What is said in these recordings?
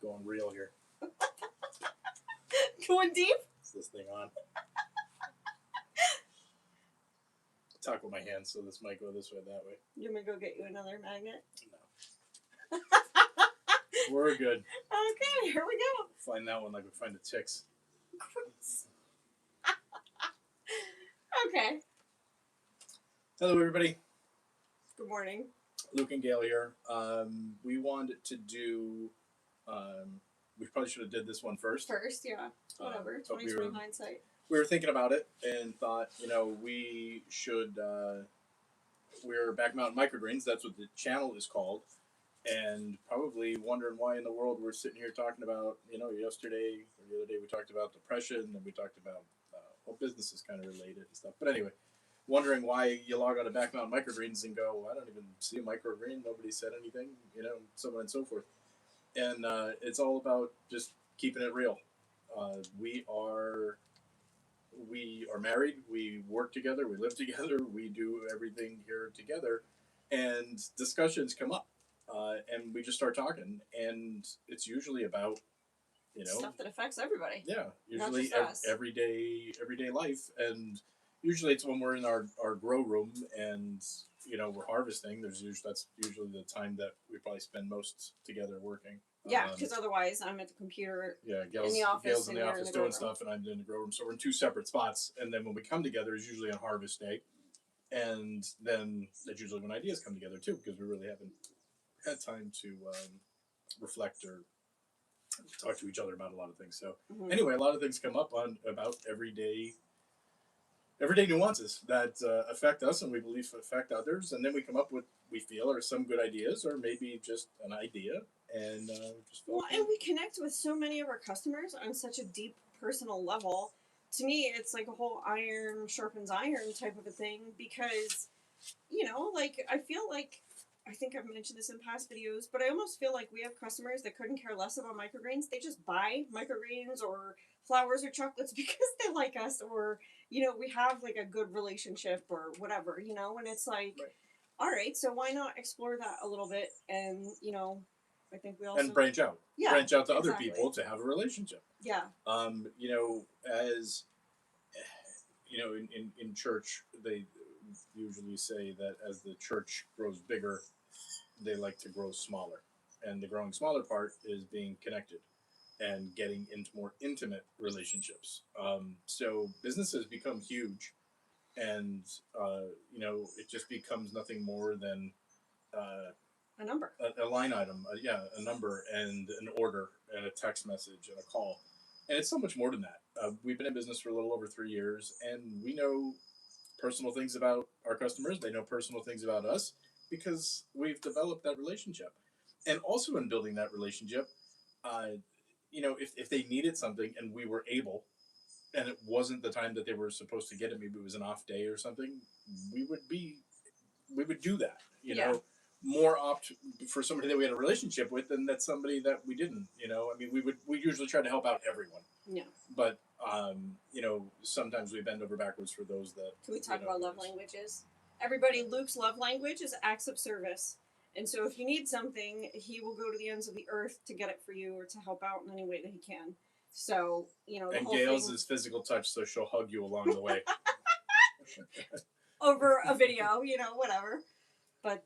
Going real here. Going deep? Is this thing on? Talk with my hands, so this might go this way, that way. You want me to go get you another magnet? No. We're good. Okay, here we go. Find that one like we find the ticks. Okay. Hello, everybody. Good morning. Luke and Gail here. We wanted to do. We probably should have did this one first. First, yeah. Whatever. 2020 hindsight. We were thinking about it and thought, we should. We're Back Mountain Microgreens. That's what the channel is called. And probably wondering why in the world we're sitting here talking about, yesterday or the other day we talked about depression and we talked about business is kind of related and stuff. But anyway, wondering why you log on to Back Mountain Microgreens and go, I don't even see a microgreen. Nobody said anything, so on and so forth. And it's all about just keeping it real. We are married. We work together. We live together. We do everything here together. And discussions come up. And we just start talking. And it's usually about, stuff that affects everybody. Yeah. Usually everyday life. And usually it's when we're in our grow room and, we're harvesting. That's usually the time that we probably spend most together working. Yeah, because otherwise I'm at the computer. Yeah, Gail's in the office doing stuff, and I'm in the grow room. So we're in two separate spots. And then when we come together, is usually on harvest day, and then that's usually when ideas come together too, because we really haven't had time to reflect or talk to each other about a lot of things. So anyway, a lot of things come up about everyday nuances that affect us and we believe affect others, and then we come up with we feel are some good ideas or maybe just an idea. And and we connect with so many of our customers on such a deep personal level. To me, it's like a whole iron sharpens iron type of a thing because, I feel like, I think I've mentioned this in past videos, but I almost feel like we have customers that couldn't care less about microgreens. They just buy microgreens or flowers or chocolates because they like us, or, we have like a good relationship or whatever, and it's like, right. All right, so why not explore that a little bit and, I think we also... And branch out. Yeah, branch out to other people to have a relationship. Yeah. As, in church, they usually say that as the church grows bigger, they like to grow smaller. And the growing smaller part is being connected and getting into more intimate relationships. So businesses become huge and, it just becomes nothing more than... a number. A line item, a number and an order and a text message and a call. And it's so much more than that. We've been in business for a little over 3 years, and we know personal things about our customers. They know personal things about us because we've developed that relationship. And also in building that relationship, if they needed something and we were able, and it wasn't the time that they were supposed to get it, maybe it was an off day or something, we would do that, more opt for somebody that we had a relationship with than that somebody that we didn't, we usually try to help out everyone. Yeah. But, sometimes we bend over backwards for those that... Can we talk about love languages? Everybody, Luke's love language is acts of service. And so if you need something, he will go to the ends of the earth to get it for you or to help out in any way that he can. So, and Gail's is physical touch, so she'll hug you along the way. Over a video, whatever. But,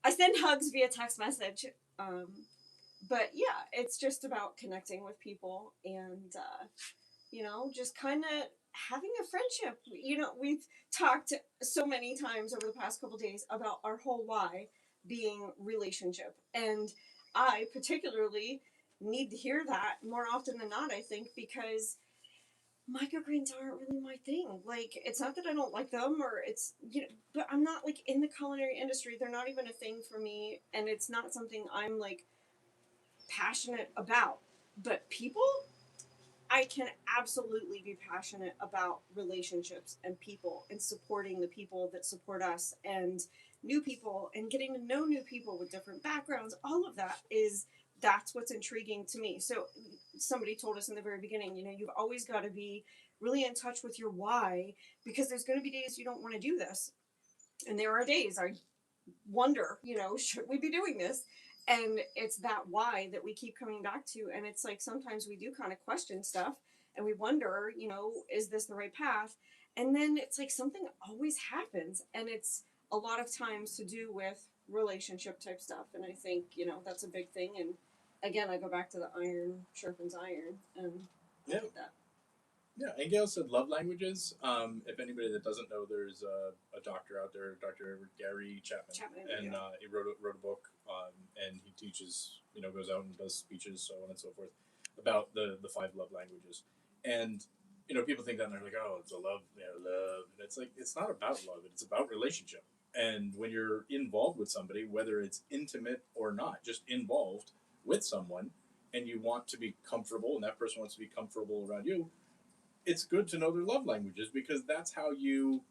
I send hugs via text message. But yeah, it's just about connecting with people and, just kind of having a friendship. We've talked so many times over the past couple days about our whole why being relationship. And I particularly need to hear that more often than not, I think, because microgreens aren't really my thing. Like, it's not that I don't like them or it's, but I'm not like in the culinary industry. They're not even a thing for me. And it's not something I'm like passionate about. But people, I can absolutely be passionate about relationships and people and supporting the people that support us and new people and getting to know new people with different backgrounds. All of that's what's intriguing to me. So somebody told us in the very beginning, you've always got to be really in touch with your why, because there's going to be days you don't want to do this. And there are days I wonder, should we be doing this? And it's that why that we keep coming back to. And it's like sometimes we do kind of question stuff and we wonder, is this the right path? And then it's like something always happens. And it's a lot of times to do with relationship type stuff. And I think, that's a big thing. And again, I go back to the iron sharpens iron. And I like that. Yeah, and Gail said love languages. If anybody that doesn't know, there's a doctor out there, Dr. Gary Chapman, and he wrote a book, and he teaches, goes out and does speeches, so on and so forth, about the 5 love languages. And people think that and they're like, oh, it's a love, love. And it's like, it's not about love; it's about relationship. And when you're involved with somebody, whether it's intimate or not, just involved with someone, and you want to be comfortable, and that person wants to be comfortable around you, it's good to know their love languages, because that's how you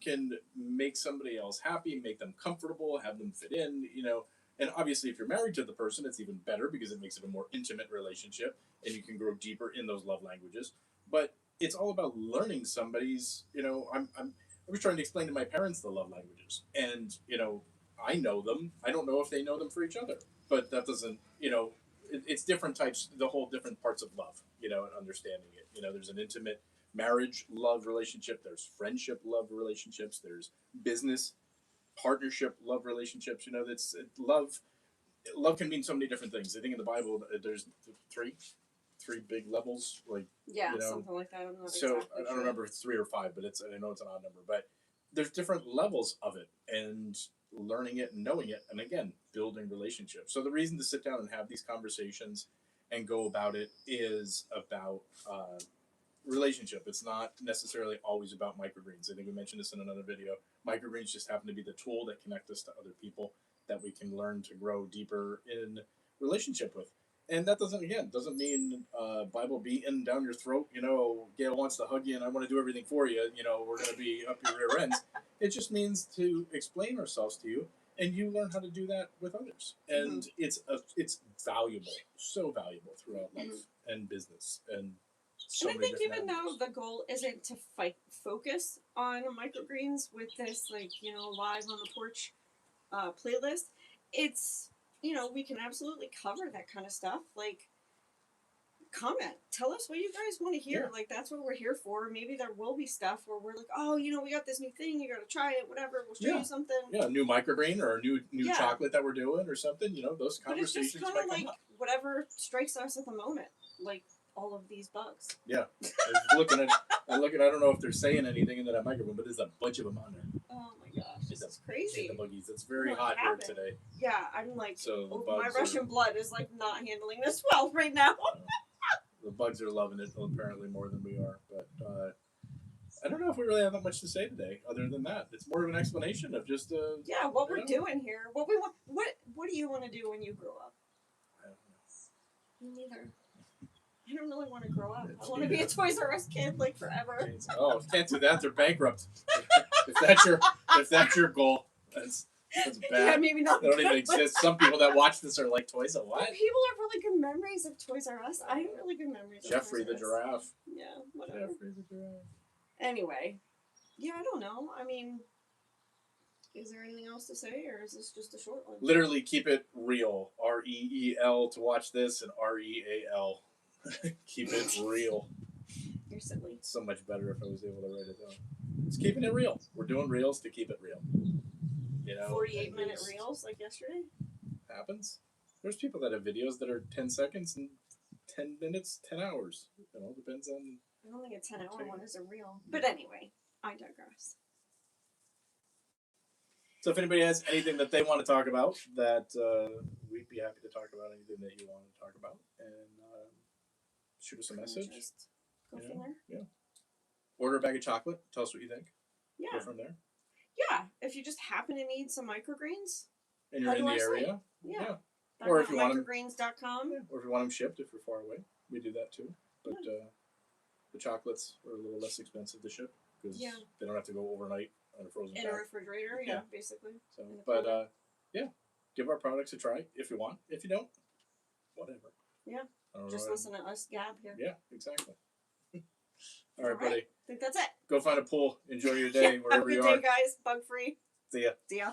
can make somebody else happy, make them comfortable, have them fit in, And obviously, if you're married to the person, it's even better because it makes it a more intimate relationship and you can grow deeper in those love languages. But it's all about learning somebody's, I was trying to explain to my parents the love languages, and, I know them. I don't know if they know them for each other, but that doesn't, it's different types, the whole different parts of love, and understanding it. There's an intimate marriage love relationship, there's friendship love relationships, there's business partnership love relationships. That's love can mean so many different things. I think in the Bible there's three big levels, like something like that. I'm not so exactly I don't remember if it's 3 or 5, but I know it's an odd number, but there's different levels of it, and learning it and knowing it, and again, building relationships. So the reason to sit down and have these conversations and go about it is about relationship. It's not necessarily always about microgreens. I think we mentioned this in another video. Microgreens just happen to be the tool that connect us to other people that we can learn to grow deeper in relationship with. And that doesn't mean Bible beating down your throat. Gail wants to hug you and I want to do everything for you. We're going to be up your rear ends. It just means to explain ourselves to you, and you learn how to do that with others. And it's valuable, so valuable throughout life and business and. So and I think even though the goal isn't to focus on microgreens with this, live on the porch playlist, it's, we can absolutely cover that kind of stuff. Like, comment, tell us what you guys want to hear. Like, that's what we're here for. Maybe there will be stuff where we're like, oh, we got this new thing, you got to try it, whatever. We'll show you something. Yeah, a new microgreen or a new chocolate that we're doing or something. Those conversations. But it's just kind of like whatever strikes us at the moment. Like, all of these bugs. Yeah. I don't know if they're saying anything in that microphone, but there's a bunch of them on there. Oh my gosh, this is crazy. The buggies. It's very hot here today. Yeah, I'm like, so my Russian blood is like not handling this well right now. The bugs are loving it apparently more than we are, but I don't know if we really have that much to say today. Other than that, it's more of an explanation of just what we're doing here, what we want. What do you want to do when you grow up? I don't know. Me neither. I don't really want to grow up. I want to be a Toys R Us kid like forever. Oh, can't do that. They're bankrupt. if that's your goal, that's bad. Yeah, maybe not. They don't even exist. Some people that watch this are like, Toys R what? People have really good memories of Toys R Us. I have really good memories. Jeffrey of Toys the giraffe. Yeah, whatever. Jeffrey the giraffe. Anyway, I don't know. I mean, is there anything else to say, or is this just a short one? Literally, keep it real. REEL to watch this, and REAL. Keep it real. You're silly. It's so much better if I was able to write it down. It's keeping it real. We're doing reels to keep it real. 48-minute reels like yesterday. Happens. There's people that have videos that are 10 seconds and 10 minutes, 10 hours. It all depends on. I don't think a 10-hour one is a reel. But anyway, I digress. So if anybody has anything that they want to talk about, that we'd be happy to talk about anything that you want to talk about, and shoot us a message. Just go from there. Yeah. Order a bag of chocolate. Tell us what you think. Yeah. Go from there. Yeah. If you just happen to need some microgreens. And you're in the area. Yeah. Or if you want microgreens.com. Or if you want them shipped, if you're far away, we do that too. But the chocolates are a little less expensive to ship because they don't have to go overnight on a frozen pack. In a refrigerator, basically. So, but give our products a try if you want. If you don't, whatever. Yeah. Just listen to us gab here. Yeah, exactly. All right, buddy. I think that's it. Go find a pool. Enjoy your day wherever you are. Have a good day, guys. Bug free. See ya. See ya.